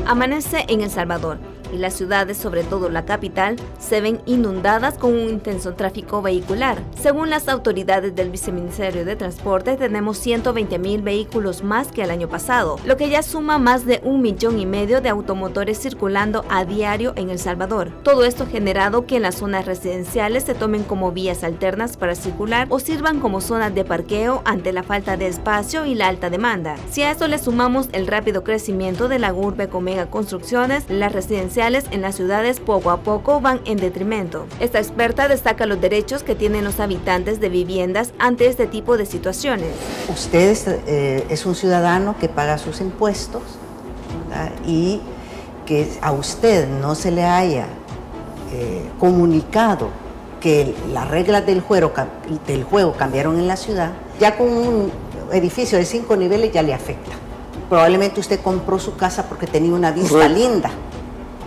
Amanece en El Salvador y las ciudades, sobre todo la capital, se ven inundadas con un intenso tráfico vehicular. Según las autoridades del Viceministerio de Transporte, tenemos 120,000 vehículos más que el año pasado, lo que ya suma más de 1,5 millones de automotores circulando a diario en El Salvador. Todo esto ha generado que en las zonas residenciales se tomen como vías alternas para circular o sirvan como zonas de parqueo ante la falta de espacio y la alta demanda. Si a esto le sumamos el rápido crecimiento de la urbe con megaconstrucciones, las residenciales en las ciudades poco a poco van en detrimento. Esta experta destaca los derechos que tienen los habitantes de viviendas ante este tipo de situaciones. Usted es un ciudadano que paga sus impuestos, ¿verdad? Y que a usted no se le haya comunicado que las reglas del juego cambiaron en la ciudad, ya con un edificio de 5 niveles ya le afecta. Probablemente usted compró su casa porque tenía una vista linda.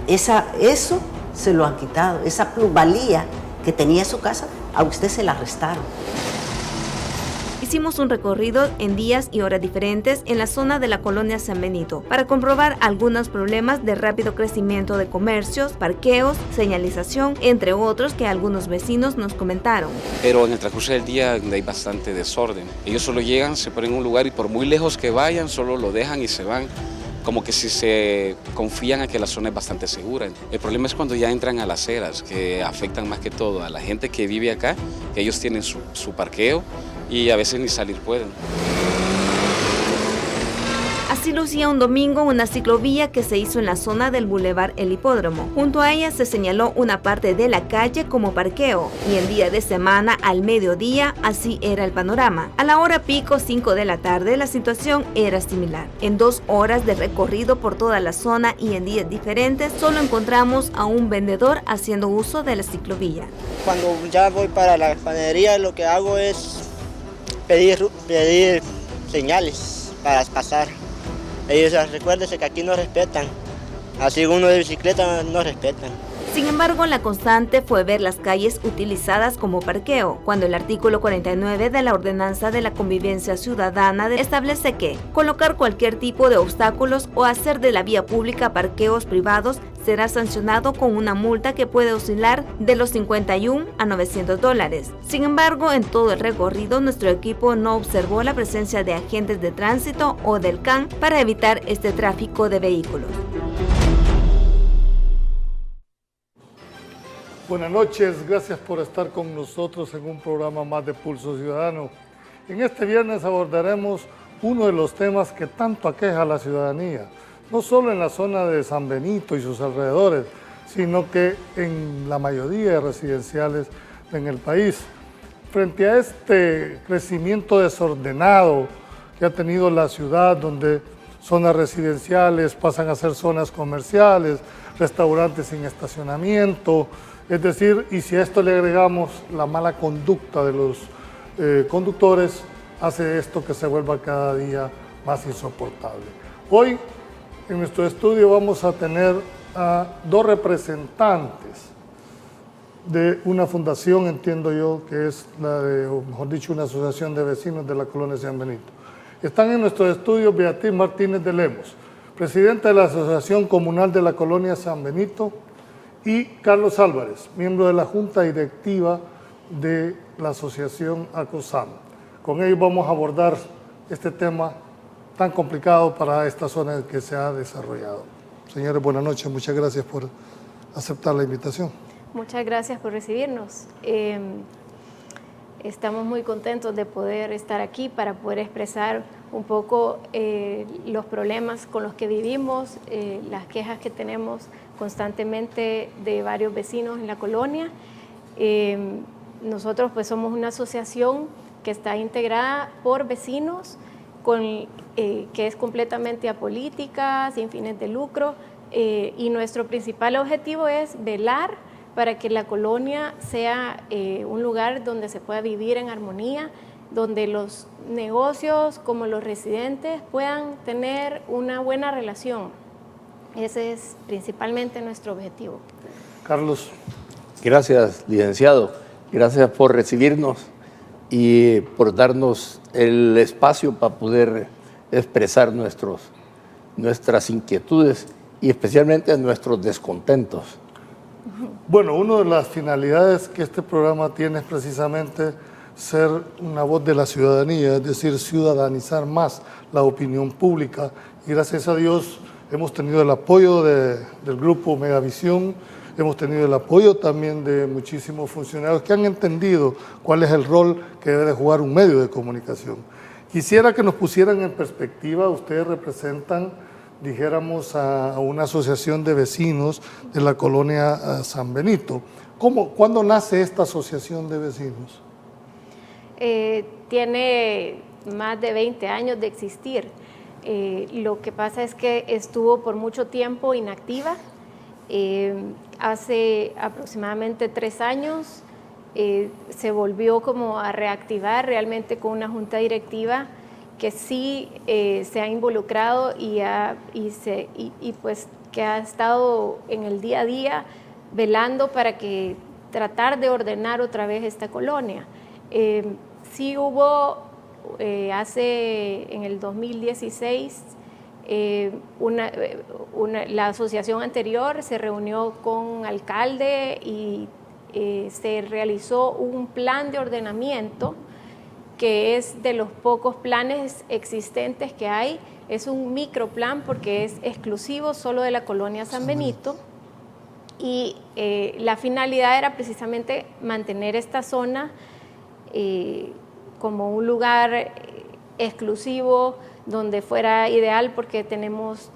Eso se lo han quitado, esa plusvalía que tenía su casa, a usted se la restaron. Hicimos un recorrido en días y horas diferentes en la zona de la colonia San Benito para comprobar algunos problemas de rápido crecimiento de comercios, parqueos, señalización, entre otros que algunos vecinos nos comentaron. Pero en el transcurso del día hay bastante desorden. Ellos solo llegan, se ponen en un lugar y por muy lejos que vayan, solo lo dejan y se van. Como que si se confían a que la zona es bastante segura. El problema es cuando ya entran a las aceras, que afectan más que todo a la gente que vive acá, que ellos tienen su parqueo y a veces ni salir pueden. Así lucía un domingo una ciclovía que se hizo en la zona del Boulevard El Hipódromo. Junto a ella se señaló una parte de la calle como parqueo y el día de semana al mediodía así era el panorama. A la hora pico 5 de la tarde la situación era similar. En 2 horas de recorrido por toda la zona y en días diferentes solo encontramos a un vendedor haciendo uso de la ciclovía. Cuando ya voy para la panadería lo que hago es pedir señales para pasar. Ellos recuérdense que aquí no respetan, así uno de bicicleta no respetan. Sin embargo, la constante fue ver las calles utilizadas como parqueo, cuando el artículo 49 de la Ordenanza de la Convivencia Ciudadana establece que colocar cualquier tipo de obstáculos o hacer de la vía pública parqueos privados será sancionado con una multa que puede oscilar de los $51 a $900. Sin embargo, en todo el recorrido, nuestro equipo no observó la presencia de agentes de tránsito o del CAN para evitar este tráfico de vehículos. Buenas noches, gracias por estar con nosotros en un programa más de Pulso Ciudadano. En este viernes abordaremos uno de los temas que tanto aqueja a la ciudadanía, no solo en la zona de San Benito y sus alrededores, sino que en la mayoría de residenciales en el país. Frente a este crecimiento desordenado que ha tenido la ciudad, donde zonas residenciales pasan a ser zonas comerciales, restaurantes sin estacionamiento, es decir, y si a esto le agregamos la mala conducta de los conductores, hace esto que se vuelva cada día más insoportable. Hoy en nuestro estudio vamos a tener a 2 representantes de una fundación, entiendo yo, que es la de, o mejor dicho, una asociación de vecinos de la colonia San Benito. Están en nuestro estudio Beatriz Martínez de Lemos, presidenta de la Asociación Comunal de la colonia San Benito, y Carlos Álvarez, miembro de la Junta Directiva de la Asociación ACOSAM. Con ellos vamos a abordar este tema tan complicado para esta zona en que se ha desarrollado. Señores, buenas noches, muchas gracias por aceptar la invitación. Muchas gracias por recibirnos. Estamos muy contentos de poder estar aquí para poder expresar un poco los problemas con los que vivimos, las quejas que tenemos constantemente de varios vecinos en la colonia. Nosotros pues somos una asociación que está integrada por vecinos, que es completamente apolítica, sin fines de lucro, y nuestro principal objetivo es velar para que la colonia sea un lugar donde se pueda vivir en armonía, donde los negocios como los residentes puedan tener una buena relación. Ese es principalmente nuestro objetivo. Carlos. Gracias, licenciado. Gracias por recibirnos y por darnos el espacio para poder expresar nuestras inquietudes y especialmente nuestros descontentos. Bueno, una de las finalidades que este programa tiene es precisamente ser una voz de la ciudadanía, es decir, ciudadanizar más la opinión pública. Y gracias a Dios hemos tenido el apoyo del grupo Megavisión, hemos tenido el apoyo también de muchísimos funcionarios que han entendido cuál es el rol que debe de jugar un medio de comunicación. Quisiera que nos pusieran en perspectiva, ustedes representan, dijéramos, a una asociación de vecinos de la colonia San Benito. ¿Cuándo nace esta asociación de vecinos? Tiene más de 20 años de existir. Lo que pasa es que estuvo por mucho tiempo inactiva. Hace aproximadamente 3 años se volvió como a reactivar realmente con una junta directiva que sí se ha involucrado y pues que ha estado en el día a día velando para que tratar de ordenar otra vez esta colonia. Sí hubo en el 2016 la asociación anterior se reunió con alcalde y se realizó un plan de ordenamiento que es de los pocos planes existentes que hay. Es un microplan porque es exclusivo solo de la colonia San Benito y la finalidad era precisamente mantener esta zona como un lugar exclusivo donde fuera ideal porque tenemos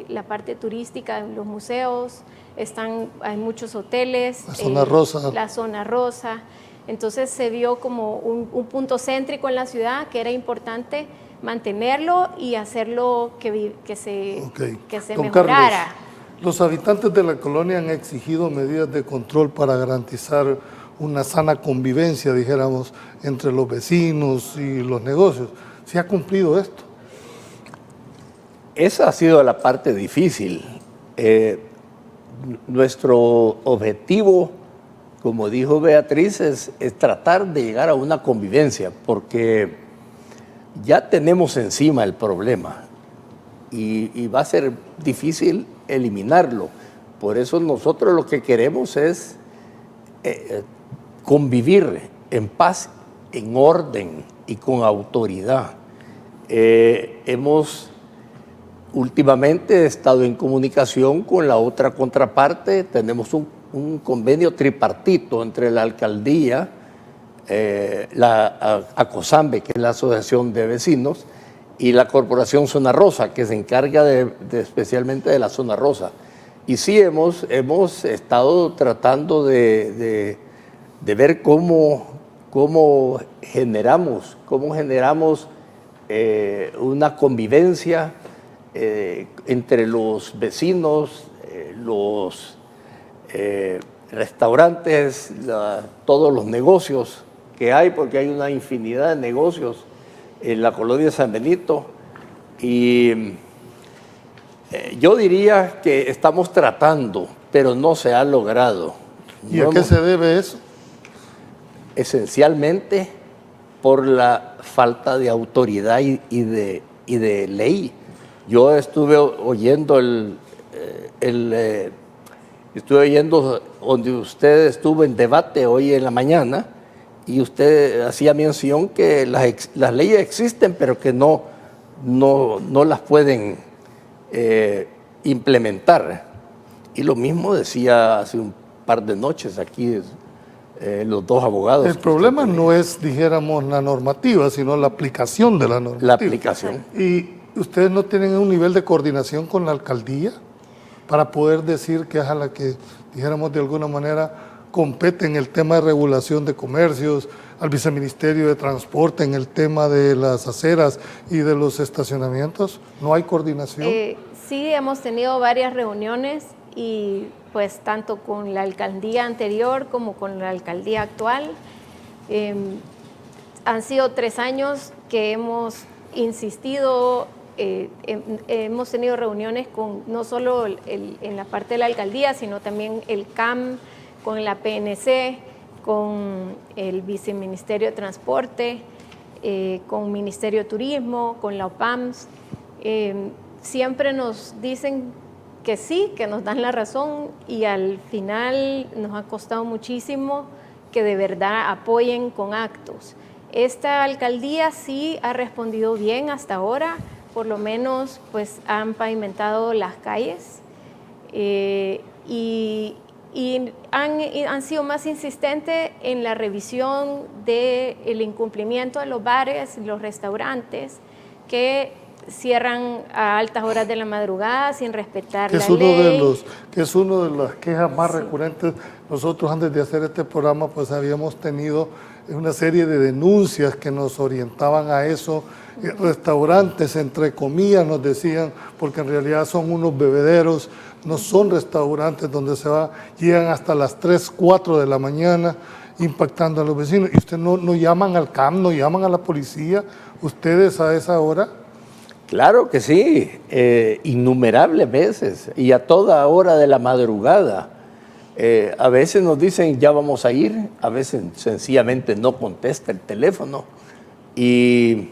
la parte turística, los museos, hay muchos hoteles. La zona rosa. La zona rosa. Entonces se vio como un punto céntrico en la ciudad que era importante mantenerlo y hacerlo que se Don mejorara. Carlos, los habitantes de la colonia han exigido medidas de control para garantizar una sana convivencia, dijéramos, entre los vecinos y los negocios. ¿Se ha cumplido esto? Esa ha sido la parte difícil. Nuestro objetivo, como dijo Beatriz, es tratar de llegar a una convivencia, porque ya tenemos encima el problema y va a ser difícil eliminarlo. Por eso nosotros lo que queremos es convivir en paz, en orden y con autoridad. Hemos últimamente estado en comunicación con la otra contraparte. Tenemos un convenio tripartito entre la alcaldía, la ACOSAMBE, que es la Asociación de Vecinos, y la Corporación Zona Rosa, que se encarga especialmente de la Zona Rosa. Y sí hemos estado tratando de ver cómo generamos una convivencia entre los vecinos, los restaurantes, todos los negocios que hay, porque hay una infinidad de negocios en la colonia San Benito. Y yo diría que estamos tratando, pero no se ha logrado. ¿Y a qué se debe eso? Esencialmente por la falta de autoridad y de ley. Yo estuve oyendo donde usted estuvo en debate hoy en la mañana, y usted hacía mención que las leyes existen, pero que no las pueden implementar. Y lo mismo decía hace un par de noches aquí los dos abogados. El problema no es, dijéramos, la normativa, sino la aplicación de la normativa. La aplicación. ¿Y ustedes no tienen un nivel de coordinación con la alcaldía para poder decir que es a la que, dijéramos de alguna manera, compete en el tema de regulación de comercios, al viceministerio de Transporte en el tema de las aceras y de los estacionamientos? ¿No hay coordinación? Sí, hemos tenido varias reuniones y pues tanto con la alcaldía anterior como con la alcaldía actual. Han sido 3 años que hemos insistido, hemos tenido reuniones con no solo en la parte de la alcaldía, sino también el CAM, con la PNC, con el Viceministerio de Transporte, con Ministerio de Turismo, con la OPAMS. Siempre nos dicen que sí, que nos dan la razón y al final nos ha costado muchísimo que de verdad apoyen con actos. Esta alcaldía sí ha respondido bien hasta ahora, por lo menos pues han pavimentado las calles y han sido más insistentes en la revisión del incumplimiento de los bares y los restaurantes que cierran a altas horas de la madrugada sin respetar la ley. Que es una de las quejas más recurrentes. Nosotros antes de hacer este programa pues habíamos tenido una serie de denuncias que nos orientaban a eso. Restaurantes, entre comillas, nos decían, porque en realidad son unos bebederos, no son restaurantes donde llegan hasta las 3, 4 de la mañana impactando a los vecinos. Y ustedes no llaman al CAM, no llaman a la policía, ustedes a esa hora. Claro que sí, innumerables veces y a toda hora de la madrugada. A veces nos dicen ya vamos a ir, a veces sencillamente no contesta el teléfono y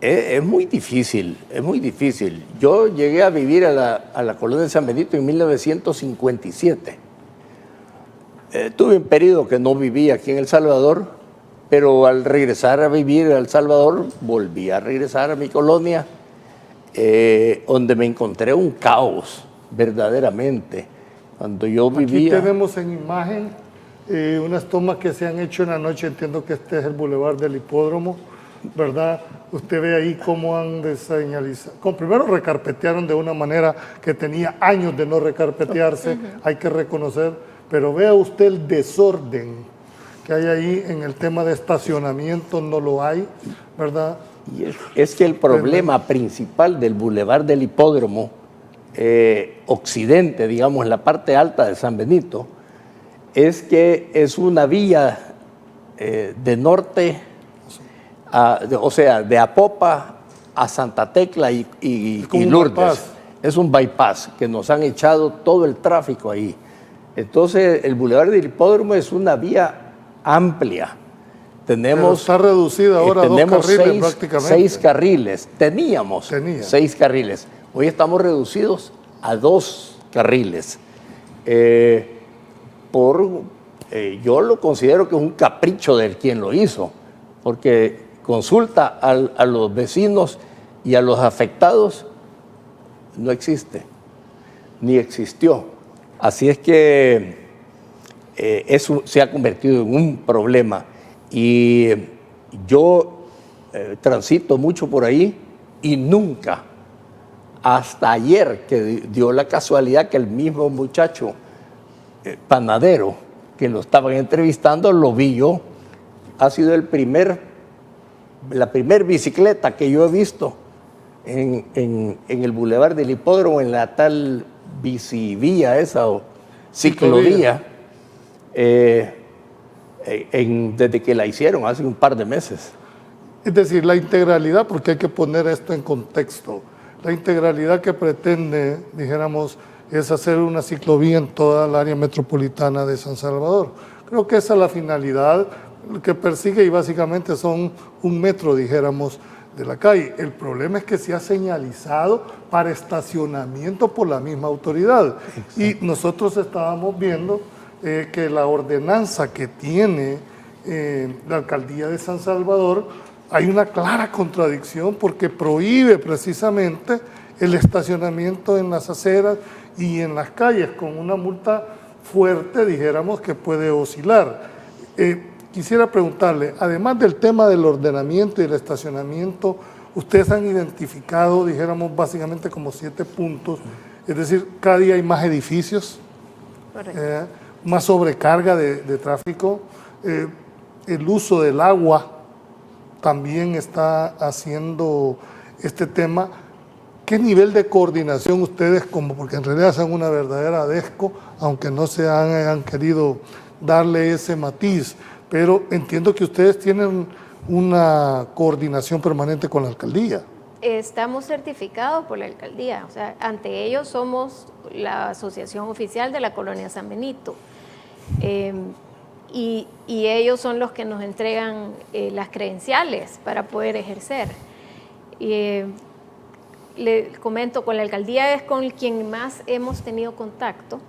es muy difícil, es muy difícil. Yo llegué a vivir a la colonia de San Benito en 1957. Tuve un periodo que no vivía aquí en El Salvador, pero al regresar a vivir a El Salvador volví a regresar a mi colonia, donde me encontré un caos, verdaderamente. Cuando yo vivía... Aquí tenemos en imagen unas tomas que se han hecho en la noche. Entiendo que este es el Boulevard del Hipódromo, ¿verdad? Usted ve ahí cómo han deseñalizado. Primero recarpetearon de una manera que tenía años de no recarpetearse, hay que reconocer, pero vea usted el desorden que hay ahí en el tema de estacionamiento, no lo hay, ¿verdad? Y es que el problema principal del Boulevard del Hipódromo, occidente, digamos, la parte alta de San Benito, es que es una vía de norte, o sea, de Apopa a Santa Tecla y Lourdes. Es un bypass que nos han echado todo el tráfico ahí. Entonces, el Boulevard del Hipódromo es una vía amplia. Pero está reducida ahora a 2 carriles prácticamente. 6 carriles. Teníamos 6 carriles. Hoy estamos reducidos a 2 carriles. Yo lo considero que es un capricho del quien lo hizo, porque consulta a los vecinos y a los afectados no existe, ni existió. Así es que eso se ha convertido en un problema. Y yo transito mucho por ahí y nunca, hasta ayer, que dio la casualidad que el mismo muchacho panadero que lo estaban entrevistando, lo vi yo. Ha sido la primer bicicleta que yo he visto en el Boulevard del Hipódromo, en la tal bicivía esa o ciclovía, desde que la hicieron hace un par de meses. Es decir, la integralidad, porque hay que poner esto en contexto, la integralidad que pretende, dijéramos, es hacer una ciclovía en toda el área metropolitana de San Salvador. Creo que esa es la finalidad que persigue y básicamente son 1 metro, dijéramos, de la calle. El problema es que se ha señalizado para estacionamiento por la misma autoridad. Exacto. Y nosotros estábamos viendo que la ordenanza que tiene la alcaldía de San Salvador, hay una clara contradicción porque prohíbe precisamente el estacionamiento en las aceras y en las calles con una multa fuerte, dijéramos, que puede oscilar. Quisiera preguntarle, además del tema del ordenamiento y el estacionamiento, ustedes han identificado, dijéramos, básicamente como 7 puntos, es decir, cada día hay más edificios, más sobrecarga de tráfico, el uso del agua también está haciendo este tema. ¿Qué nivel de coordinación ustedes, porque en realidad son una verdadera DESCO, aunque no se han querido darle ese matiz, pero entiendo que ustedes tienen una coordinación permanente con la alcaldía? Estamos certificados por la alcaldía, o sea, ante ellos somos la asociación oficial de la colonia San Benito. Y ellos son los que nos entregan las credenciales para poder ejercer. le comento, con la alcaldía es con quien más hemos tenido contacto.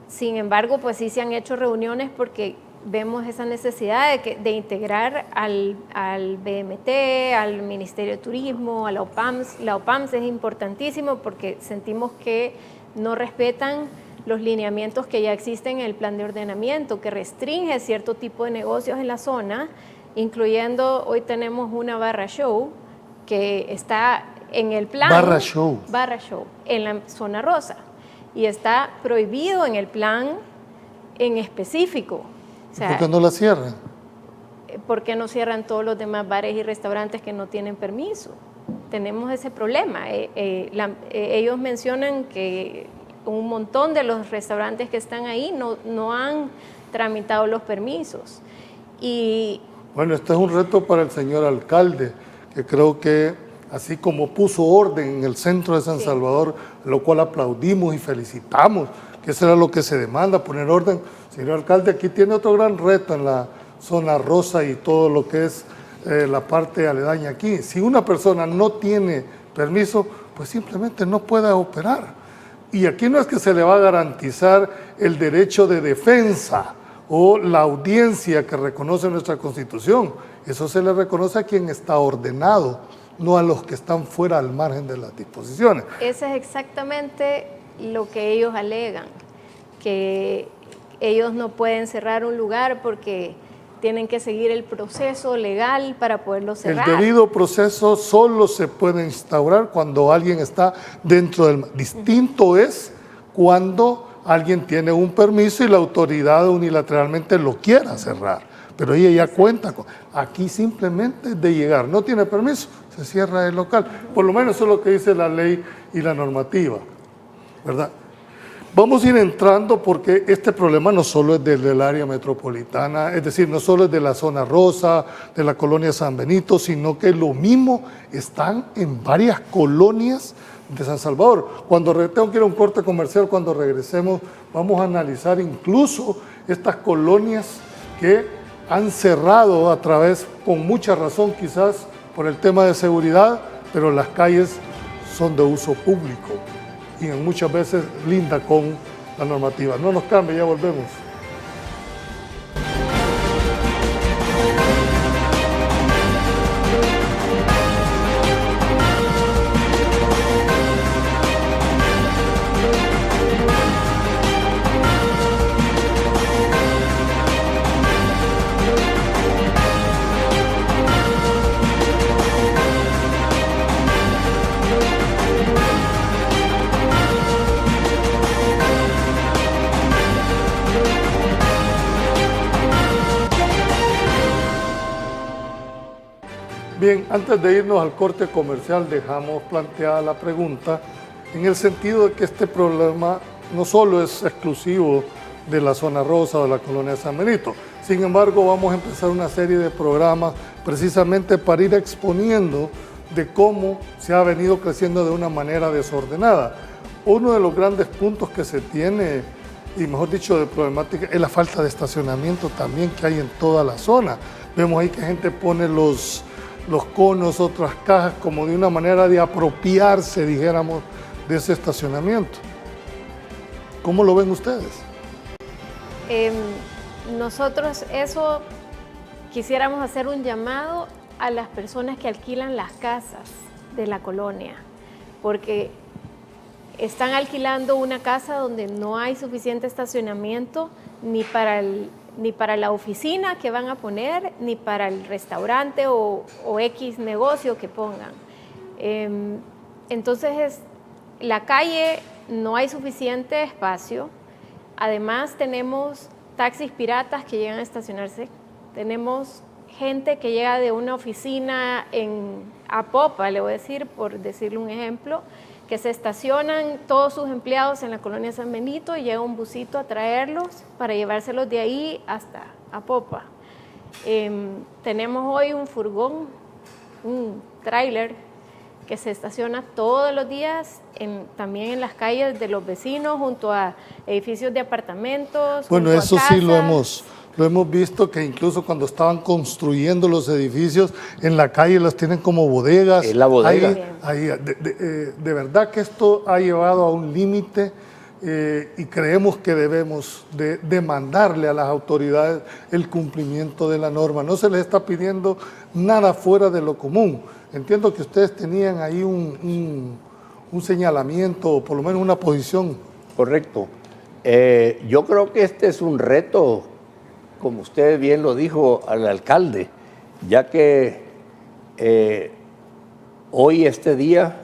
Sin embargo, pues sí se han hecho reuniones porque vemos esa necesidad de integrar al BMT, al Ministerio de Turismo, a la OPAMS. La OPAMS es importantísimo porque sentimos que no respetan los lineamientos que ya existen en el plan de ordenamiento, que restringe cierto tipo de negocios en la zona, incluyendo, hoy tenemos una barra show que está en el plan. Barra show, en la zona rosa. Y está prohibido en el plan en específico. O sea, ¿por qué no la cierran? ¿por qué no cierran todos los demás bares y restaurantes que no tienen permiso? Tenemos ese problema. Ellos mencionan que un montón de los restaurantes que están ahí no han tramitado los permisos. Y bueno, este es un reto para el señor alcalde, que creo que así como puso orden en el centro de San Salvador, lo cual aplaudimos y felicitamos, que eso era lo que se demanda, poner orden. Señor alcalde, aquí tiene otro gran reto en la zona rosa y todo lo que es la parte aledaña aquí. Si una persona no tiene permiso, pues simplemente no puede operar. Y aquí no es que se le va a garantizar el derecho de defensa o la audiencia que reconoce nuestra Constitución. Eso se le reconoce a quien está ordenado, no a los que están fuera al margen de las disposiciones. Ese es exactamente lo que ellos alegan, que ellos no pueden cerrar un lugar porque tienen que seguir el proceso legal para poderlo cerrar. El debido proceso solo se puede instaurar cuando alguien está dentro del... Distinto es cuando alguien tiene un permiso y la autoridad unilateralmente lo quiera cerrar, pero ella ya cuenta con... Aquí simplemente de llegar, no tiene permiso, se cierra el local. Por lo menos eso es lo que dice la ley y la normativa, ¿verdad? Vamos a ir entrando porque este problema no solo es del área metropolitana, es decir, no solo es de la zona rosa, de la colonia San Benito, sino que lo mismo están en varias colonias de San Salvador. Tengo que ir a un corte comercial, cuando regresemos vamos a analizar incluso estas colonias que han cerrado a través, con mucha razón quizás, por el tema de seguridad, pero las calles son de uso público y muchas veces linda con la normativa. No nos cambie, ya volvemos. Bien, antes de irnos al corte comercial dejamos planteada la pregunta en el sentido de que este problema no solo es exclusivo de la zona rosa o de la colonia de San Benito. Sin embargo, vamos a empezar una serie de programas precisamente para ir exponiendo de cómo se ha venido creciendo de una manera desordenada. Uno de los grandes puntos que se tiene, y mejor dicho de problemática, es la falta de estacionamiento también que hay en toda la zona. Vemos ahí que gente pone los conos, otras cajas, como de una manera de apropiarse, dijéramos, de ese estacionamiento. ¿Cómo lo ven ustedes? Nosotros eso quisiéramos hacer un llamado a las personas que alquilan las casas de la colonia, porque están alquilando una casa donde no hay suficiente estacionamiento ni para la oficina que van a poner, ni para el restaurante o X negocio que pongan. Entonces, la calle no hay suficiente espacio. Además, tenemos taxis piratas que llegan a estacionarse. Tenemos gente que llega de una oficina en Apopa, le voy a decir, por decirle un ejemplo, que se estacionan todos sus empleados en la colonia San Benito y llega un busito a traerlos para llevárselos de ahí hasta Apopa. Tenemos hoy un furgón, un tráiler que se estaciona todos los días también en las calles de los vecinos, junto a edificios de apartamentos. Bueno, eso sí lo Lo hemos visto que incluso cuando estaban construyendo los edificios, en la calle los tienen como bodegas. Es la bodega. De verdad que esto ha llevado a un límite y creemos que debemos de demandarle a las autoridades el cumplimiento de la norma. No se les está pidiendo nada fuera de lo común. Entiendo que ustedes tenían ahí un señalamiento o por lo menos una posición. Correcto. Yo creo que este es un reto, como usted bien lo dijo al alcalde, ya que hoy, este día,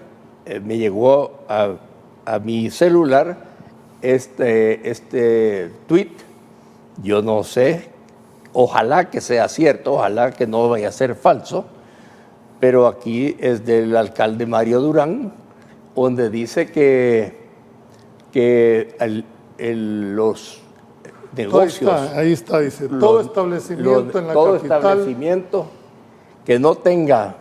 me llegó a mi celular este tweet. Yo no sé, ojalá que sea cierto, ojalá que no vaya a ser falso, pero aquí es del alcalde Mario Durán, donde dice que los negocios... Ahí está, dice, todo establecimiento en la todo capital... establecimiento que no tenga...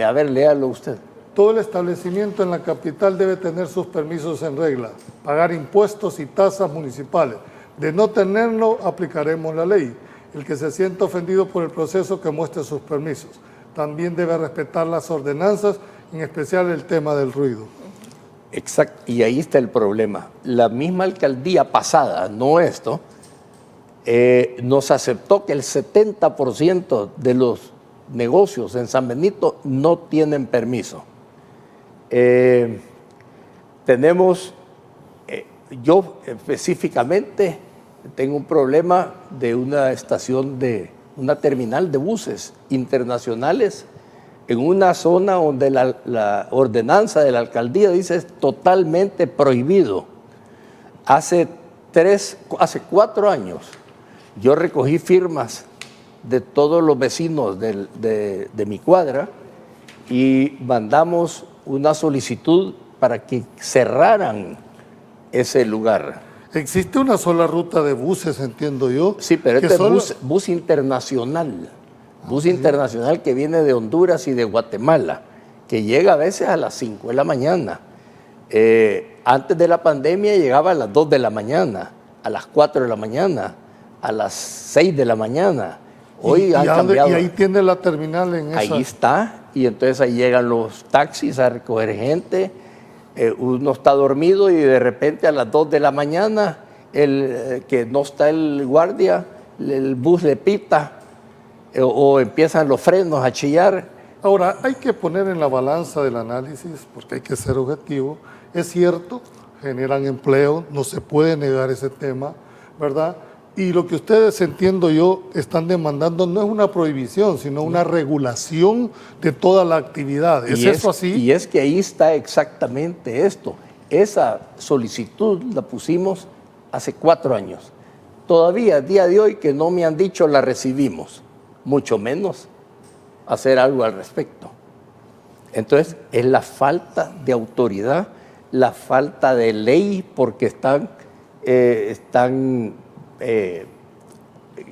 A ver, léalo usted. Todo el establecimiento en la capital debe tener sus permisos en regla, pagar impuestos y tasas municipales. De no tenerlo, aplicaremos la ley. El que se sienta ofendido por el proceso, que muestre sus permisos. También debe respetar las ordenanzas, en especial el tema del ruido. Exacto, y ahí está el problema. La misma alcaldía pasada, no esto, nos aceptó que el 70% de los negocios en San Benito no tienen permiso. Tenemos, yo específicamente tengo un problema de una estación una terminal de buses internacionales en una zona donde la ordenanza de la alcaldía dice es totalmente prohibido. Hace 4 años yo recogí firmas de todos los vecinos de mi cuadra y mandamos una solicitud para que cerraran ese lugar. Existe una sola ruta de buses, entiendo yo. Sí, pero este es bus internacional. Bus internacional que viene de Honduras y de Guatemala, que llega a veces a las 5 de la mañana. Antes de la pandemia llegaba a las 2 de la mañana, a las 4 de la mañana, a las 6 de la mañana. Hoy han cambiado. Y ahí tiene la terminal en esa. Ahí está, y entonces ahí llegan los taxis a recoger gente. Uno está dormido y de repente a las 2 de la mañana, que no está el guardia, el bus le pita o empiezan los frenos a chillar. Ahora, hay que poner en la balanza del análisis, porque hay que ser objetivo. Es cierto, generan empleo, no se puede negar ese tema, ¿verdad? Y lo que ustedes, entiendo yo, están demandando no es una prohibición, sino una regulación de toda la actividad. ¿Es eso así? Y es que ahí está exactamente esto. Esa solicitud la pusimos hace 4 años. Todavía, a día de hoy, que no me han dicho la recibimos, mucho menos hacer algo al respecto. Entonces, es la falta de autoridad, la falta de ley, porque están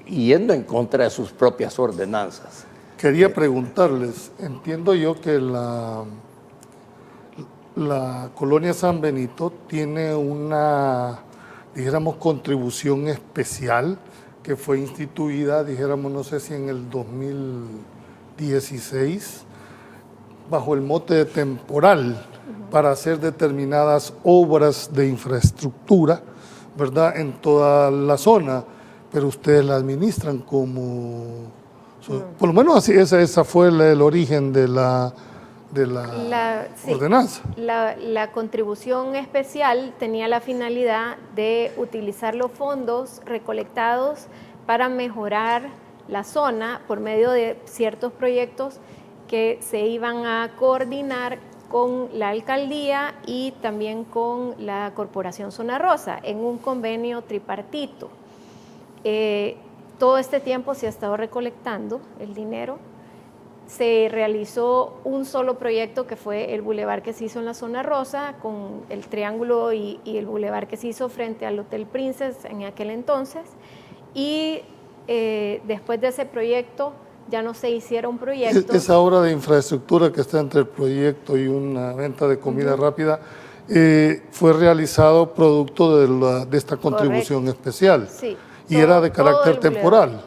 yendo en contra de sus propias ordenanzas. Quería preguntarles, entiendo yo que la colonia San Benito tiene una, dijéramos, contribución especial que fue instituida, dijéramos, no sé si en el 2016, bajo el mote de temporal, para hacer determinadas obras de infraestructura, ¿verdad?, en toda la zona, pero ustedes la administran como... Por lo menos así, esa fue el origen de la ordenanza. La contribución especial tenía la finalidad de utilizar los fondos recolectados para mejorar la zona por medio de ciertos proyectos que se iban a coordinar con la alcaldía y también con la Corporación Zona Rosa en un convenio tripartito. Todo este tiempo se ha estado recolectando el dinero. Se realizó un solo proyecto que fue el bulevar que se hizo en la Zona Rosa con el triángulo y el bulevar que se hizo frente al Hotel Princess en aquel entonces. Y después de ese proyecto ya no se hicieron proyectos. Esa obra de infraestructura que está entre el proyecto y una venta de comida rápida fue realizado producto de esta contribución especial. Sí. Y era de todo carácter el bulevar. temporal.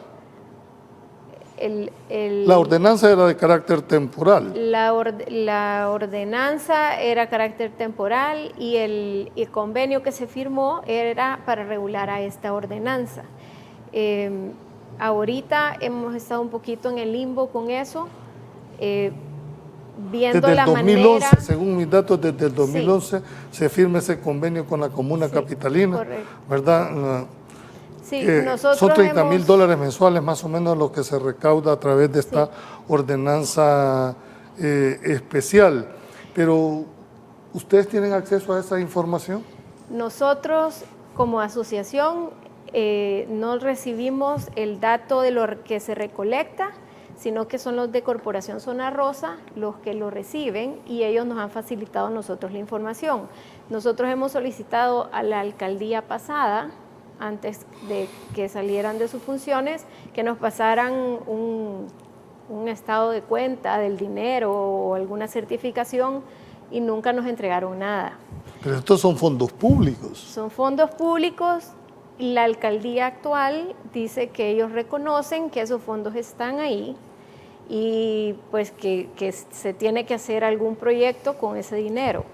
La ordenanza era de carácter temporal. La ordenanza era carácter temporal y el convenio que se firmó era para regular a esta ordenanza. Ahorita hemos estado un poquito en el limbo con eso, viendo Desde la el 2011, manera... según mis datos, desde el 2011 Sí. se firma ese convenio con la comuna Sí, capitalina, correcto. ¿verdad? Sí, Que nosotros son $30,000 hemos- mensuales más o menos lo que se recauda a través de esta ordenanza especial. Pero, ¿ustedes tienen acceso a esa información? Nosotros como asociación no recibimos el dato de lo que se recolecta, sino que son los de Corporación Zona Rosa los que lo reciben y ellos nos han facilitado a nosotros la información. Nosotros hemos solicitado a la alcaldía pasada, antes de que salieran de sus funciones, que nos pasaran un estado de cuenta del dinero o alguna certificación y nunca nos entregaron nada. Pero estos son fondos públicos. Son fondos públicos y la alcaldía actual dice que ellos reconocen que esos fondos están ahí y pues que se tiene que hacer algún proyecto con ese dinero.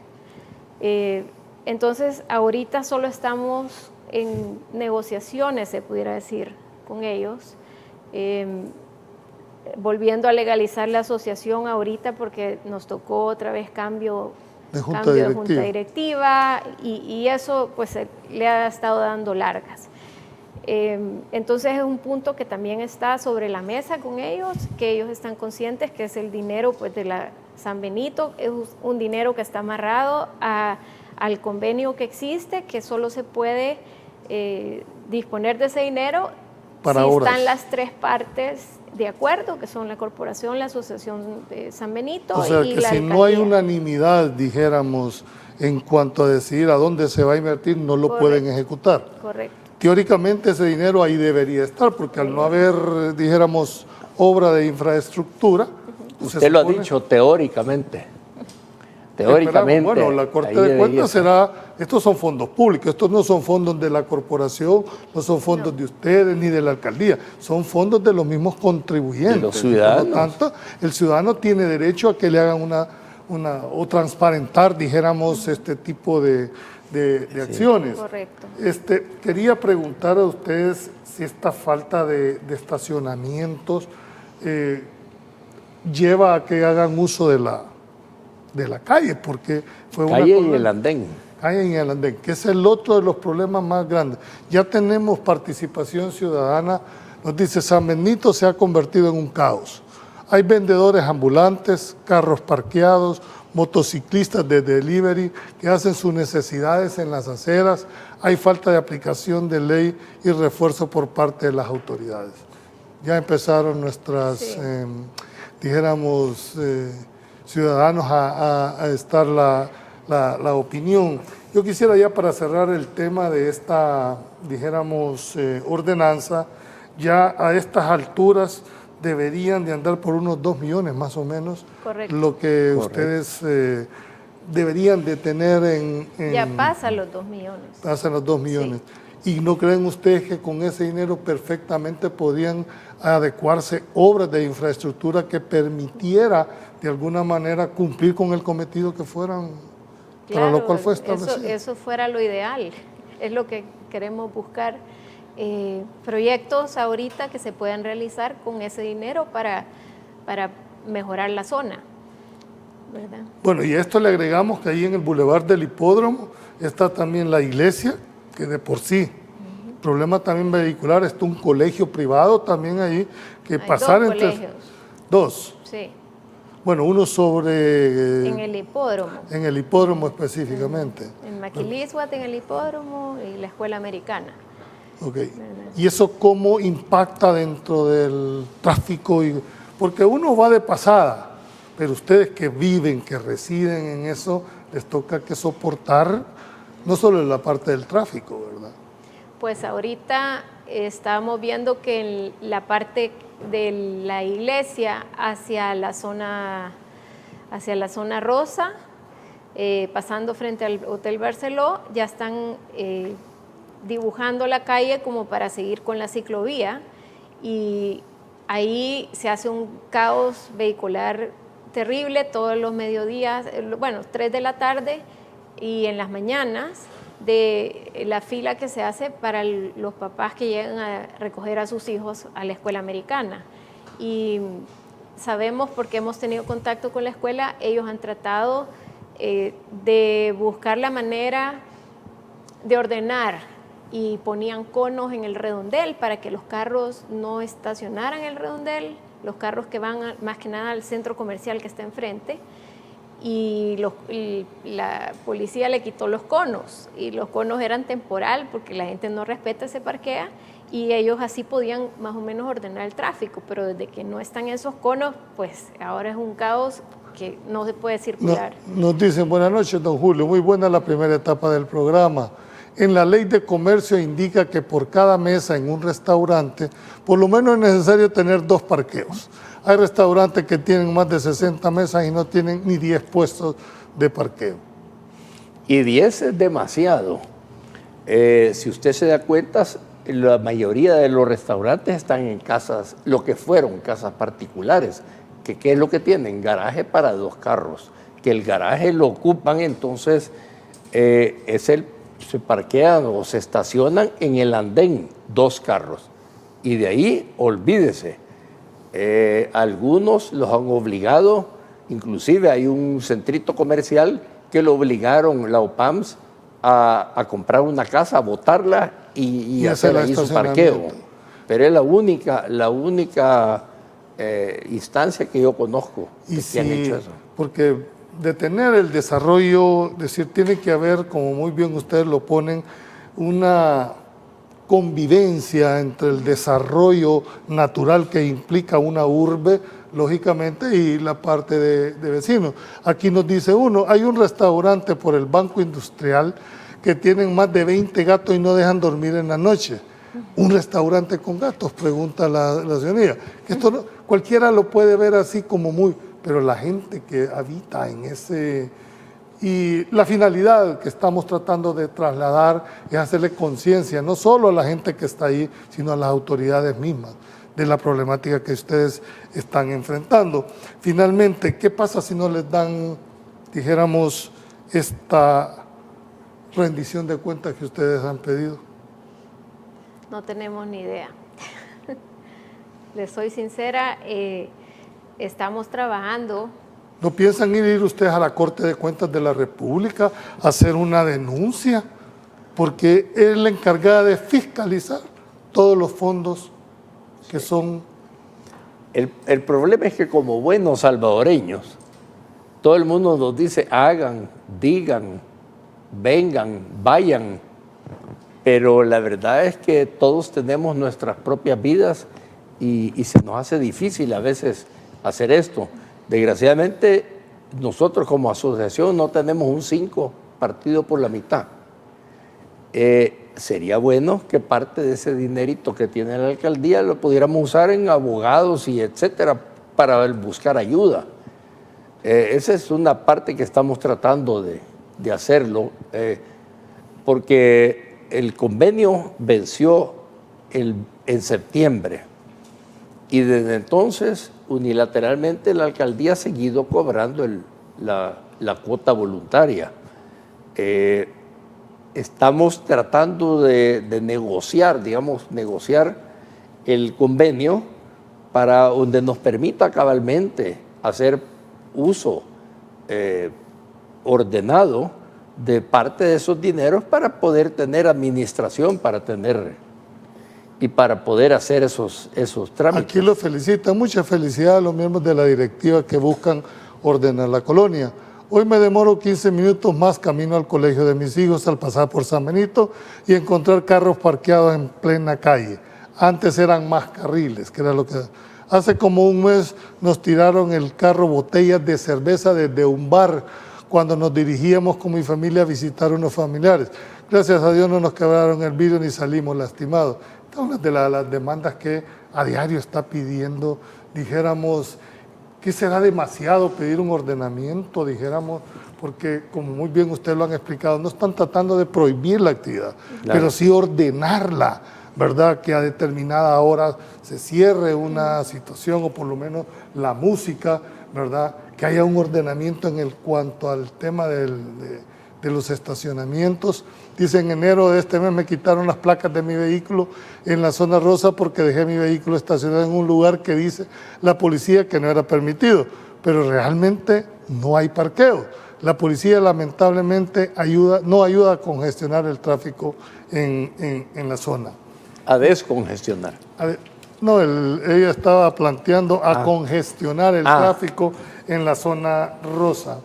Entonces ahorita solo estamos en negociaciones, se pudiera decir, con ellos, volviendo a legalizar la asociación ahorita porque nos tocó otra vez cambio de junta directiva y eso pues le ha estado dando largas. Entonces es un punto que también está sobre la mesa con ellos, que ellos están conscientes que es el dinero pues de la San Benito, es un dinero que está amarrado al convenio que existe, que solo se puede disponer de ese dinero para si obras. Están las tres partes de acuerdo, que son la corporación, la asociación de San Benito o sea, y que la si alcaldía. no hay unanimidad, dijéramos, en cuanto a decidir a dónde se va a invertir, no lo pueden ejecutar. Correcto. Teóricamente ese dinero ahí debería estar, porque al no haber, dijéramos, obra de infraestructura... Usted lo ha dicho teóricamente. Teóricamente. Bueno, la Corte de Cuentas será, estos son fondos públicos, estos no son fondos de la corporación, no son fondos de ustedes ni de la alcaldía, son fondos de los mismos contribuyentes. De los ciudadanos. Por lo tanto, el ciudadano tiene derecho a que le hagan o transparentar, dijéramos, este tipo de acciones. Correcto. Quería preguntar a ustedes si esta falta de estacionamientos lleva a que hagan uso de la calle, porque fue calle una y el andén. Calle y el andén, que es el otro de los problemas más grandes. Ya tenemos participación ciudadana, nos dice San Benito se ha convertido en un caos. Hay vendedores ambulantes, carros parqueados, motociclistas de delivery que hacen sus necesidades en las aceras, hay falta de aplicación de ley y refuerzo por parte de las autoridades. Ya empezaron nuestras, dijéramos, ciudadanos a estar la opinión. Yo quisiera ya para cerrar el tema de esta, dijéramos, ordenanza, ya a estas alturas deberían de andar por unos 2 millones más o menos. Correcto. Lo que ustedes deberían de tener ya pasan los 2 millones. Pasan los 2 millones. Sí. ¿Y no creen ustedes que con ese dinero perfectamente podían adecuarse obras de infraestructura que permitiera de alguna manera cumplir con el cometido que fueran, para lo cual fue establecido? Eso fuera lo ideal, es lo que queremos buscar. Proyectos ahorita que se puedan realizar con ese dinero para mejorar la zona, ¿verdad? Bueno, y a esto le agregamos que ahí en el Boulevard del Hipódromo está también la iglesia, que de por sí, problema también vehicular, está un colegio privado también ahí, que Hay pasar 2 entre... colegios. 2. Sí. Bueno, uno sobre... En el hipódromo. En el hipódromo específicamente. En Maquilisguat, en el hipódromo y la escuela americana. Ok. ¿Y eso cómo impacta dentro del tráfico? Porque uno va de pasada, pero ustedes que viven, que residen en eso, les toca que soportar no solo la parte del tráfico, ¿verdad? Pues ahorita estamos viendo que en la parte de la iglesia hacia la zona rosa, pasando frente al Hotel Barceló, ya están dibujando la calle como para seguir con la ciclovía, y ahí se hace un caos vehicular terrible todos los mediodías, 3 de la tarde y en las mañanas, de la fila que se hace para los papás que llegan a recoger a sus hijos a la escuela americana. Y sabemos, porque hemos tenido contacto con la escuela, ellos han tratado de buscar la manera de ordenar, y ponían conos en el redondel para que los carros no estacionaran en el redondel, los carros que van más que nada al centro comercial que está enfrente, y la policía le quitó los conos, y los conos eran temporal porque la gente no respeta, se parquea, y ellos así podían más o menos ordenar el tráfico, pero desde que no están esos conos, pues ahora es un caos que no se puede circular. Nos dicen, buenas noches, don Julio, muy buena la primera etapa del programa. En la ley de comercio indica que por cada mesa en un restaurante, por lo menos es necesario tener 2 parqueos. Hay restaurantes que tienen más de 60 mesas y no tienen ni 10 puestos de parqueo. Y 10 es demasiado. Si usted se da cuenta, la mayoría de los restaurantes están en casas, lo que fueron casas particulares. ¿Qué es lo que tienen? Garaje para 2 carros. Que el garaje lo ocupan, entonces se parquean o se estacionan en el andén 2 carros. Y de ahí, olvídese. Algunos los han obligado, inclusive hay un centrito comercial que lo obligaron, la OPAMS, a comprar una casa, a botarla y hacer ahí su parqueo. Pero es la única instancia que yo conozco que han hecho eso. Porque detener el desarrollo, decir, tiene que haber, como muy bien ustedes lo ponen, una convivencia entre el desarrollo natural que implica una urbe, lógicamente, y la parte de vecinos. Aquí nos dice uno, hay un restaurante por el Banco Industrial que tienen más de 20 gatos y no dejan dormir en la noche. Un restaurante con gatos, pregunta la señoría. Esto no, cualquiera lo puede ver así como muy, pero la gente que habita en ese... Y la finalidad que estamos tratando de trasladar es hacerle conciencia, no solo a la gente que está ahí, sino a las autoridades mismas, de la problemática que ustedes están enfrentando. Finalmente, ¿qué pasa si no les dan, dijéramos, esta rendición de cuentas que ustedes han pedido? No tenemos ni idea. Les soy sincera, estamos trabajando. ¿No piensan ir ustedes a la Corte de Cuentas de la República a hacer una denuncia? Porque es la encargada de fiscalizar todos los fondos que son... El problema es que como buenos salvadoreños, todo el mundo nos dice hagan, digan, vengan, vayan, pero la verdad es que todos tenemos nuestras propias vidas y se nos hace difícil a veces hacer esto. Desgraciadamente, nosotros como asociación no tenemos un 5 partido por la mitad. Sería bueno que parte de ese dinerito que tiene la alcaldía lo pudiéramos usar en abogados y etcétera para buscar ayuda. Esa es una parte que estamos tratando de hacerlo, porque el convenio venció en septiembre y desde entonces unilateralmente la alcaldía ha seguido cobrando la cuota voluntaria. Estamos tratando de negociar el convenio para donde nos permita cabalmente hacer uso ordenado de parte de esos dineros para poder tener administración, para poder hacer esos trámites. Aquí lo felicitan, mucha felicidad a los miembros de la directiva que buscan ordenar la colonia. Hoy me demoro 15 minutos más camino al colegio de mis hijos al pasar por San Benito y encontrar carros parqueados en plena calle. Antes eran más carriles, que era lo que... Hace como un mes nos tiraron el carro botellas de cerveza desde un bar cuando nos dirigíamos con mi familia a visitar a unos familiares. Gracias a Dios no nos quebraron el vidrio ni salimos lastimados. Esta es una de las demandas que a diario está pidiendo, dijéramos, que será demasiado pedir un ordenamiento, dijéramos, porque como muy bien ustedes lo han explicado, no están tratando de prohibir la actividad, claro, pero sí ordenarla, ¿verdad? Que a determinada hora se cierre una situación o por lo menos la música, ¿verdad? Que haya un ordenamiento en cuanto al tema de los estacionamientos. Dice, en enero de este mes me quitaron las placas de mi vehículo en la zona rosa porque dejé mi vehículo estacionado en un lugar que dice la policía que no era permitido, pero realmente no hay parqueo. La policía lamentablemente no ayuda a congestionar el tráfico en la zona. a descongestionar. No, ella estaba planteando a congestionar el tráfico en la zona rosa.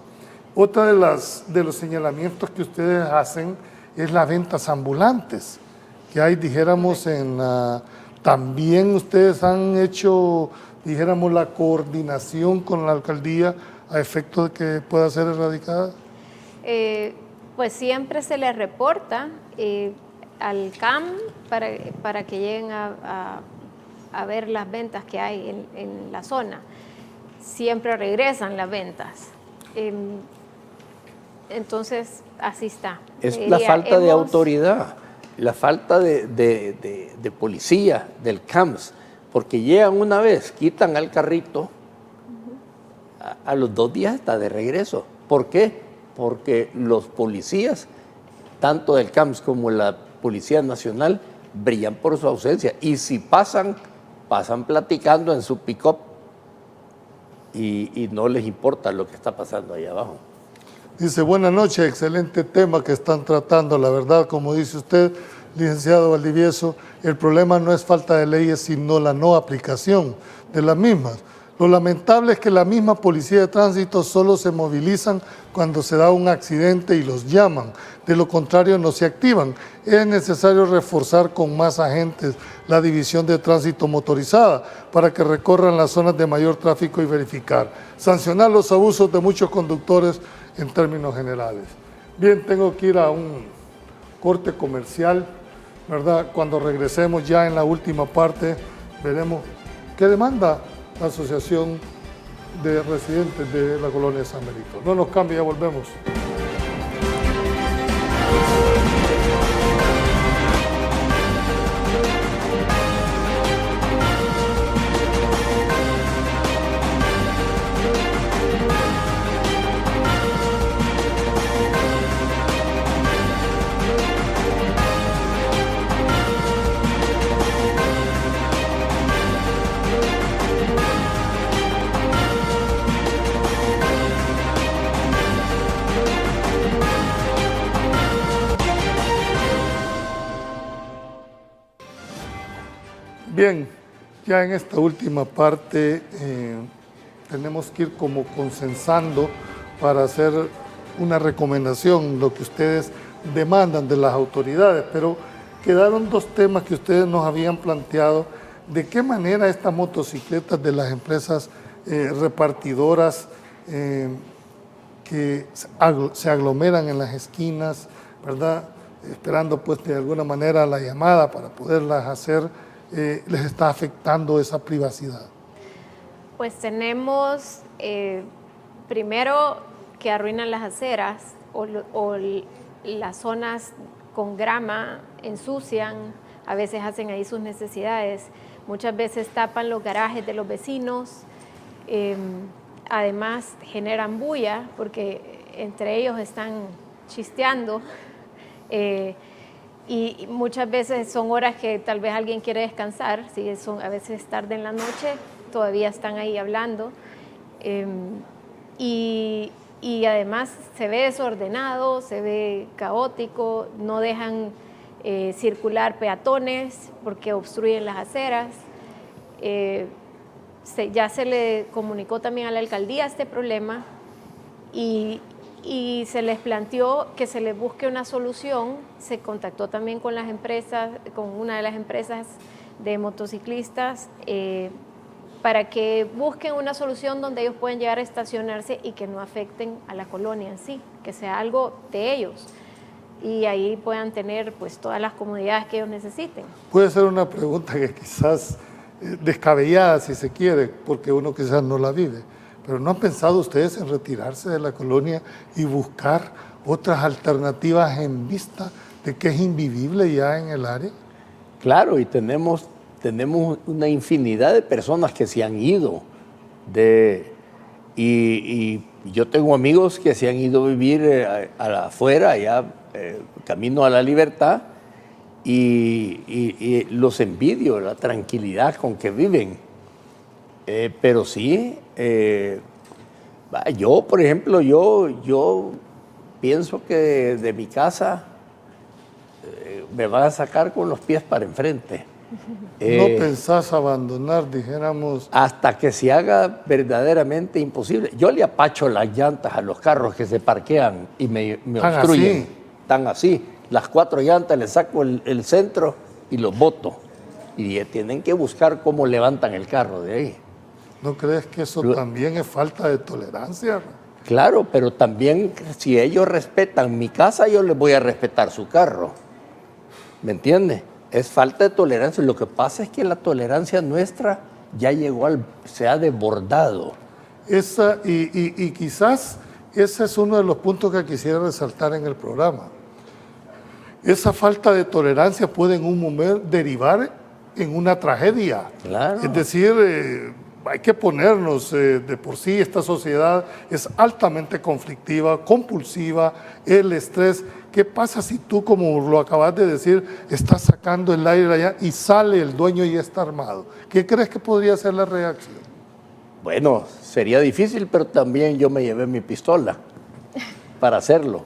Otra de los señalamientos que ustedes hacen es las ventas ambulantes, que hay, dijéramos, también ustedes han hecho, dijéramos, la coordinación con la alcaldía a efecto de que pueda ser erradicada. Pues siempre se le reporta al CAM para que lleguen a ver las ventas que hay en la zona. Siempre regresan las ventas. Entonces, así está. Es la falta de autoridad, la falta de policía, del CAMS, porque llegan una vez, quitan al carrito, a los 2 días está de regreso. ¿Por qué? Porque los policías, tanto del CAMS como la Policía Nacional, brillan por su ausencia. Y si pasan platicando en su pick-up y no les importa lo que está pasando ahí abajo. Dice, buenas noches, excelente tema que están tratando. La verdad, como dice usted, licenciado Valdivieso, el problema no es falta de leyes, sino la no aplicación de las mismas. Lo lamentable es que la misma policía de tránsito solo se movilizan cuando se da un accidente y los llaman. De lo contrario, no se activan. Es necesario reforzar con más agentes la división de tránsito motorizada para que recorran las zonas de mayor tráfico y verificar. Sancionar los abusos de muchos conductores en términos generales. Bien, tengo que ir a un corte comercial, ¿verdad? Cuando regresemos ya en la última parte, veremos qué demanda la Asociación de Residentes de la Colonia de San Benito. No nos cambie, ya volvemos. Bien, ya en esta última parte tenemos que ir como consensando para hacer una recomendación, lo que ustedes demandan de las autoridades, pero quedaron 2 temas que ustedes nos habían planteado. ¿De qué manera estas motocicletas de las empresas repartidoras que se aglomeran en las esquinas, ¿verdad? Esperando pues de alguna manera la llamada para poderlas hacer, les está afectando esa privacidad? Pues tenemos, primero, que arruinan las aceras o las zonas con grama, ensucian, a veces hacen ahí sus necesidades, muchas veces tapan los garajes de los vecinos, además generan bulla porque entre ellos están chisteando. Y muchas veces son horas que tal vez alguien quiere descansar, ¿sí? A veces tarde en la noche, todavía están ahí hablando. Y además se ve desordenado, se ve caótico, no dejan circular peatones porque obstruyen las aceras. Ya se le comunicó también a la alcaldía este problema y se les planteó que se les busque una solución. Se contactó también con las empresas, con una de las empresas de motociclistas, para que busquen una solución donde ellos puedan llegar a estacionarse y que no afecten a la colonia en sí, que sea algo de ellos y ahí puedan tener pues todas las comodidades que ellos necesiten. Puede ser una pregunta que quizás descabellada si se quiere, porque uno quizás no la vive, pero ¿no han pensado ustedes en retirarse de la colonia y buscar otras alternativas en vista de que es invivible ya en el área? Claro, y tenemos una infinidad de personas que se han ido y yo tengo amigos que se han ido a vivir afuera, allá camino a la libertad, y los envidio, la tranquilidad con que viven. Pero sí, yo, por ejemplo, yo pienso que de mi casa me van a sacar con los pies para enfrente. ¿No pensás abandonar, dijéramos? Hasta que se haga verdaderamente imposible. Yo le apacho las llantas a los carros que se parquean y me obstruyen. Están así. Las 4 llantas, le saco el centro y los boto. Y tienen que buscar cómo levantan el carro de ahí. ¿No crees que eso también es falta de tolerancia? Claro, pero también si ellos respetan mi casa, yo les voy a respetar su carro. ¿Me entiendes? Es falta de tolerancia. Lo que pasa es que la tolerancia nuestra ya llegó se ha desbordado. Y quizás ese es uno de los puntos que quisiera resaltar en el programa. Esa falta de tolerancia puede en un momento derivar en una tragedia. Claro. Es decir, hay que ponernos, de por sí esta sociedad es altamente conflictiva, compulsiva, el estrés. ¿Qué pasa si tú, como lo acabas de decir, estás sacando el aire allá y sale el dueño y está armado? ¿Qué crees que podría ser la reacción? Bueno, sería difícil, pero también yo me llevé mi pistola para hacerlo.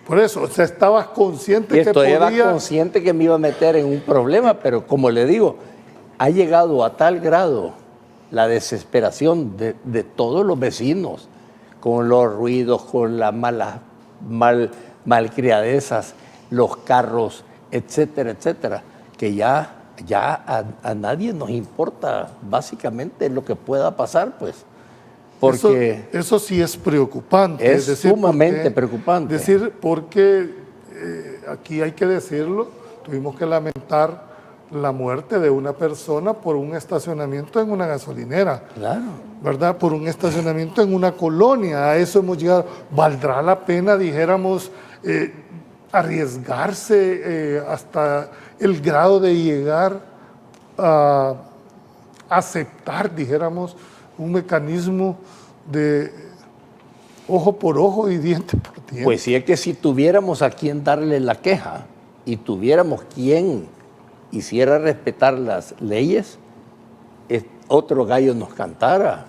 Por eso, o sea, estabas consciente que Estaba consciente que me iba a meter en un problema, pero como le digo, ha llegado a tal grado la desesperación de todos los vecinos, con los ruidos, con las malcriadezas, los carros, etcétera, etcétera, que ya a nadie nos importa básicamente lo que pueda pasar, pues. Porque eso sí es preocupante. Es decir, sumamente preocupante. Es decir, porque aquí hay que decirlo, tuvimos que lamentar la muerte de una persona por un estacionamiento en una gasolinera. Claro. ¿Verdad? Por un estacionamiento en una colonia. A eso hemos llegado. ¿Valdrá la pena, dijéramos, arriesgarse hasta el grado de llegar a aceptar, dijéramos, un mecanismo de ojo por ojo y diente por diente? Pues sí, es que si tuviéramos a quien darle la queja y tuviéramos quien hiciera respetar las leyes, otro gallo nos cantara.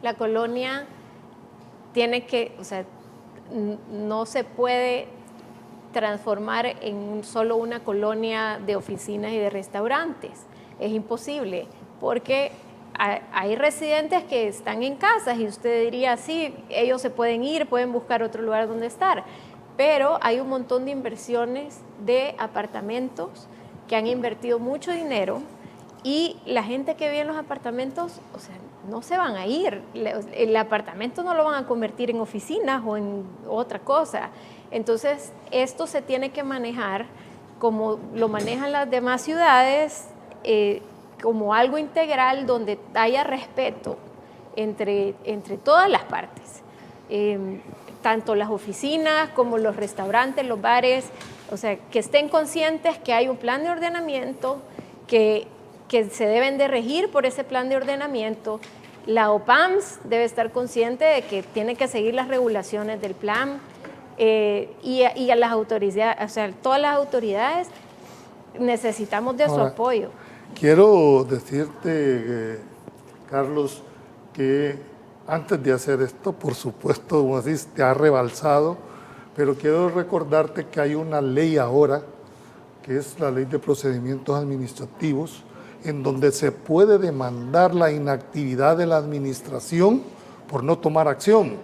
La colonia tiene que, o sea, no se puede transformar en solo una colonia de oficinas y de restaurantes. Es imposible, porque hay residentes que están en casas y usted diría, sí, ellos se pueden ir, pueden buscar otro lugar donde estar, pero hay un montón de inversiones de apartamentos que han invertido mucho dinero y la gente que vive en los apartamentos, o sea, no se van a ir. El apartamento no lo van a convertir en oficinas o en otra cosa. Entonces, esto se tiene que manejar como lo manejan las demás ciudades, como algo integral donde haya respeto entre todas las partes, tanto las oficinas como los restaurantes, los bares, o sea, que estén conscientes que hay un plan de ordenamiento, que se deben de regir por ese plan de ordenamiento. La OPAMS debe estar consciente de que tiene que seguir las regulaciones del plan, y a las autoridades, o sea, todas las autoridades necesitamos de su apoyo. Quiero decirte, Carlos, que antes de hacer esto, por supuesto, como decís, te ha rebalsado, pero quiero recordarte que hay una ley ahora, que es la Ley de Procedimientos Administrativos, en donde se puede demandar la inactividad de la administración por no tomar acción,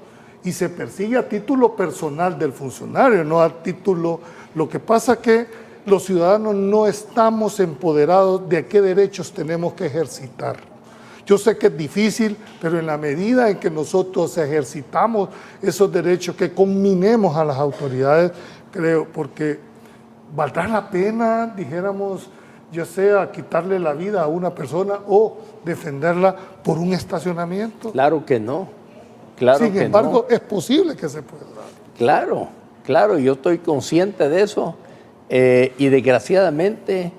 y se persigue a título personal del funcionario, no a título... Lo que pasa es que los ciudadanos no estamos empoderados de qué derechos tenemos que ejercitar. Yo sé que es difícil, pero en la medida en que nosotros ejercitamos esos derechos, que conminemos a las autoridades, creo, porque valdrá la pena, dijéramos, ya sea quitarle la vida a una persona o defenderla por un estacionamiento. Claro que no. Claro Sin que embargo, no. es posible que se pueda dar. Claro, claro, yo estoy consciente de eso y desgraciadamente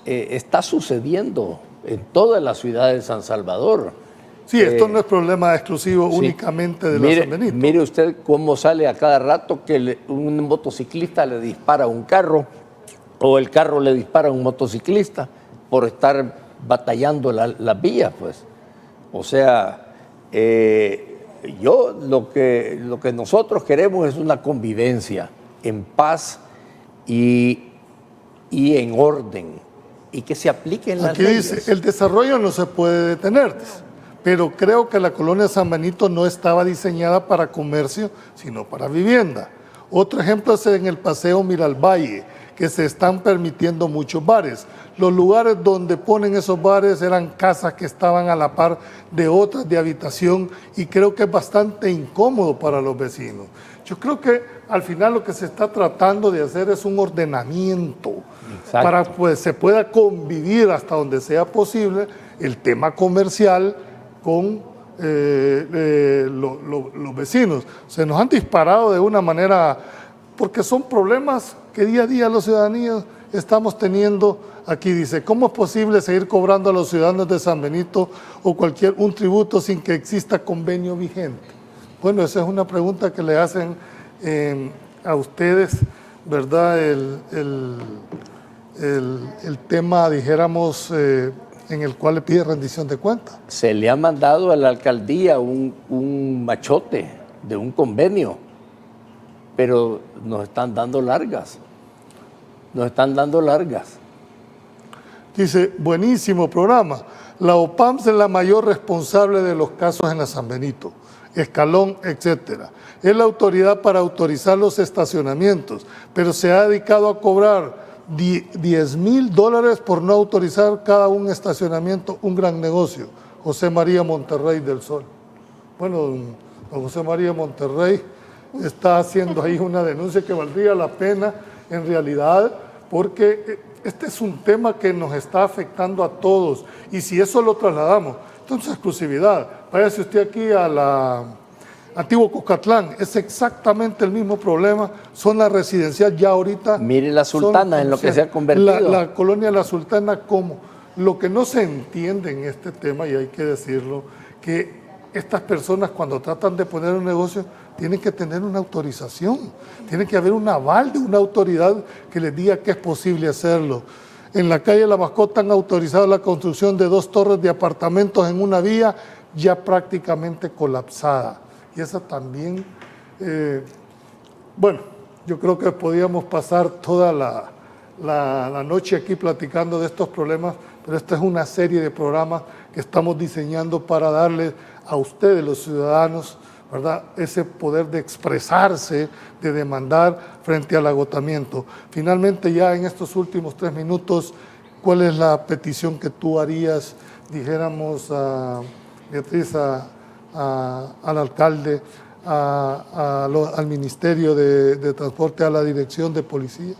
está sucediendo en toda la ciudad de San Salvador. Sí, esto no es problema exclusivo únicamente de la San Benito. Mire usted cómo sale a cada rato que un motociclista le dispara a un carro o el carro le dispara a un motociclista por estar batallando las vías, pues. O sea, lo que nosotros queremos es una convivencia en paz y en orden y que se apliquen las leyes. Aquí dice, el desarrollo no se puede detener, pero creo que la colonia San Benito no estaba diseñada para comercio, sino para vivienda. Otro ejemplo es en el Paseo Miralvalle, que se están permitiendo muchos bares. Los lugares donde ponen esos bares eran casas que estaban a la par de otras de habitación y creo que es bastante incómodo para los vecinos. Yo creo que al final lo que se está tratando de hacer es un ordenamiento. Exacto. Para que se pueda convivir hasta donde sea posible el tema comercial con los vecinos. Se nos han disparado de una manera, porque son problemas que día a día los ciudadanos estamos teniendo. Aquí dice, ¿cómo es posible seguir cobrando a los ciudadanos de San Benito o un tributo sin que exista convenio vigente? Bueno, esa es una pregunta que le hacen a ustedes, ¿verdad? El tema, dijéramos, en el cual le pide rendición de cuentas. Se le ha mandado a la alcaldía un machote de un convenio, pero nos están dando largas. Nos están dando largas. Dice, buenísimo programa. La OPAMS es la mayor responsable de los casos en la San Benito, Escalón, etcétera. Es la autoridad para autorizar los estacionamientos, pero se ha dedicado a cobrar $10,000 por no autorizar cada un estacionamiento, un gran negocio. José María Monterrey del Sol. Bueno, don José María Monterrey está haciendo ahí una denuncia que valdría la pena en realidad, porque este es un tema que nos está afectando a todos y si eso lo trasladamos, entonces exclusividad. Váyase usted aquí a la Antiguo Cuscatlán, es exactamente el mismo problema, zona residencial ya ahorita. Mire la Sultana en lo que se ha convertido. La colonia La Sultana, como lo que no se entiende en este tema, y hay que decirlo, que estas personas cuando tratan de poner un negocio tienen que tener una autorización, tiene que haber un aval de una autoridad que les diga que es posible hacerlo. En la calle La Mascota han autorizado la construcción de 2 torres de apartamentos en una vía ya prácticamente colapsada. Y esa también, bueno, yo creo que podíamos pasar toda la noche aquí platicando de estos problemas, pero esta es una serie de programas que estamos diseñando para darles a ustedes, los ciudadanos, ¿verdad?, ese poder de expresarse, de demandar frente al agotamiento. Finalmente, ya en estos últimos 3 minutos, ¿cuál es la petición que tú harías, dijéramos, a Beatriz, al alcalde, al Ministerio de Transporte, a la Dirección de Policía?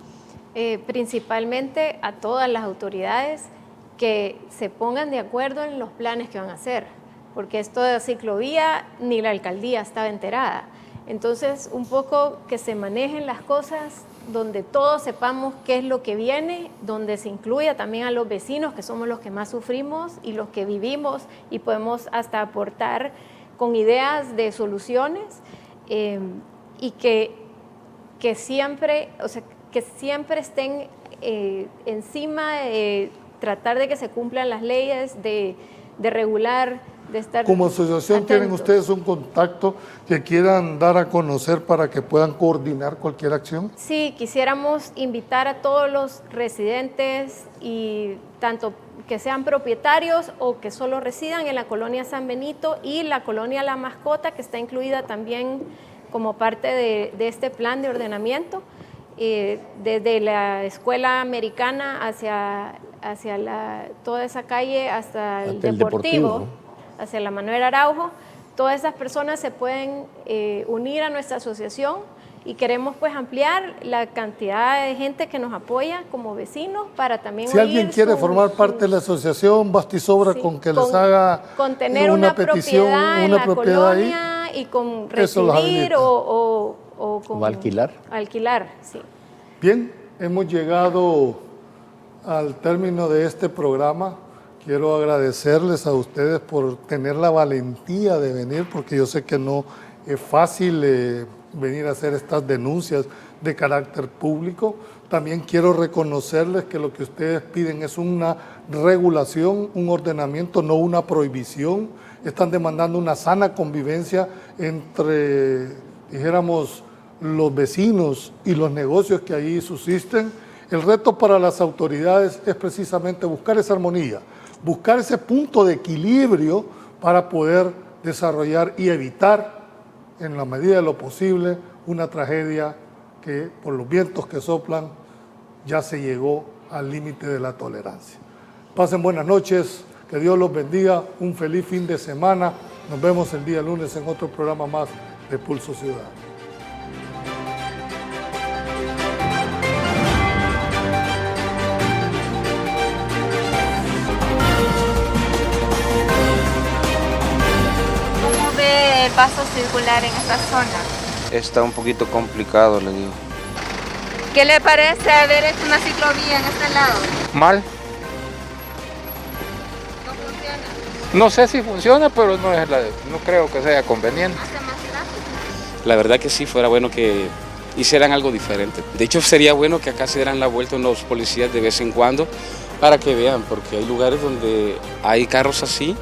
Principalmente a todas las autoridades que se pongan de acuerdo en los planes que van a hacer, porque esto de ciclovía ni la alcaldía estaba enterada. Entonces, un poco que se manejen las cosas donde todos sepamos qué es lo que viene, donde se incluya también a los vecinos, que somos los que más sufrimos y los que vivimos y podemos hasta aportar con ideas de soluciones y que siempre, o sea, que siempre estén encima de tratar de que se cumplan las leyes, de regular, de estar Como asociación, atentos. ¿tienen ustedes un contacto que quieran dar a conocer para que puedan coordinar cualquier acción? Sí, quisiéramos invitar a todos los residentes y tanto que sean propietarios o que solo residan en la colonia San Benito y la colonia La Mascota, que está incluida también como parte de este plan de ordenamiento, desde la escuela americana hacia toda esa calle hasta el deportivo, hacia la Manuel Araujo. Todas esas personas se pueden unir a nuestra asociación y queremos pues ampliar la cantidad de gente que nos apoya como vecinos para también Si alguien quiere formar parte de la asociación, basta y sobra con que les haga con tener una petición, petición, en una la propiedad colonia y con Eso los recibir habilita. o con alquilar. Alquilar, sí. Bien, hemos llegado al término de este programa. Quiero agradecerles a ustedes por tener la valentía de venir, porque yo sé que no es fácil venir a hacer estas denuncias de carácter público. También quiero reconocerles que lo que ustedes piden es una regulación, un ordenamiento, no una prohibición. Están demandando una sana convivencia entre, dijéramos, los vecinos y los negocios que ahí subsisten. El reto para las autoridades es precisamente buscar esa armonía, buscar ese punto de equilibrio para poder desarrollar y evitar, en la medida de lo posible, una tragedia que por los vientos que soplan ya se llegó al límite de la tolerancia. Pasen buenas noches, que Dios los bendiga, un feliz fin de semana. Nos vemos el día lunes en otro programa más de Pulso Ciudadano. El paso circular en esta zona. Está un poquito complicado, le digo. ¿Qué le parece haber hecho una ciclovía en este lado? Mal. ¿No funciona? No sé si funciona, pero no creo que sea conveniente. ¿Hace más tráfico? La verdad que sí, fuera bueno que hicieran algo diferente. De hecho, sería bueno que acá se dieran la vuelta unos policías de vez en cuando para que vean, porque hay lugares donde hay carros así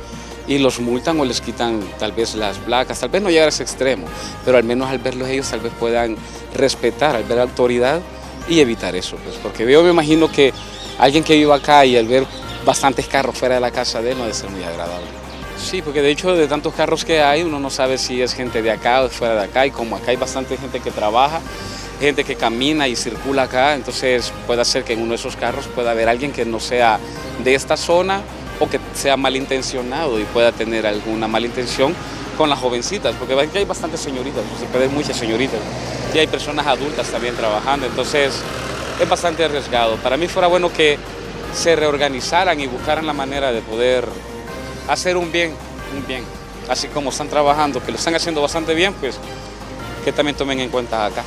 y los multan o les quitan tal vez las placas, tal vez no llegar a ese extremo, pero al menos al verlos ellos tal vez puedan respetar, al ver la autoridad y evitar eso, pues, porque me imagino que alguien que viva acá y al ver bastantes carros fuera de la casa de él no debe ser muy agradable. Sí, porque de hecho de tantos carros que hay uno no sabe si es gente de acá o fuera de acá, y como acá hay bastante gente que trabaja, gente que camina y circula acá, entonces puede ser que en uno de esos carros pueda haber alguien que no sea de esta zona o que sea malintencionado y pueda tener alguna mala intención con las jovencitas, porque aquí hay bastantes señoritas, se pueden ver muchas señoritas, y hay personas adultas también trabajando, entonces es bastante arriesgado. Para mí fuera bueno que se reorganizaran y buscaran la manera de poder hacer un bien, así como están trabajando, que lo están haciendo bastante bien, pues que también tomen en cuenta acá.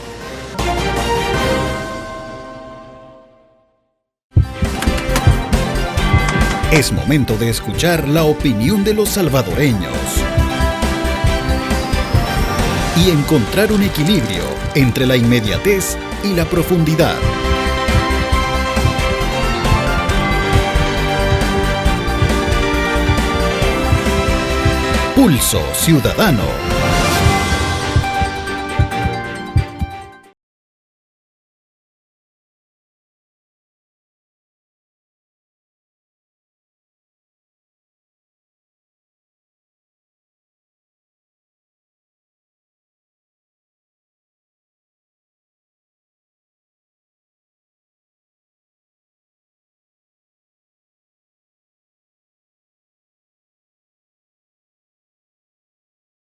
Es momento de escuchar la opinión de los salvadoreños y encontrar un equilibrio entre la inmediatez y la profundidad. Pulso Ciudadano.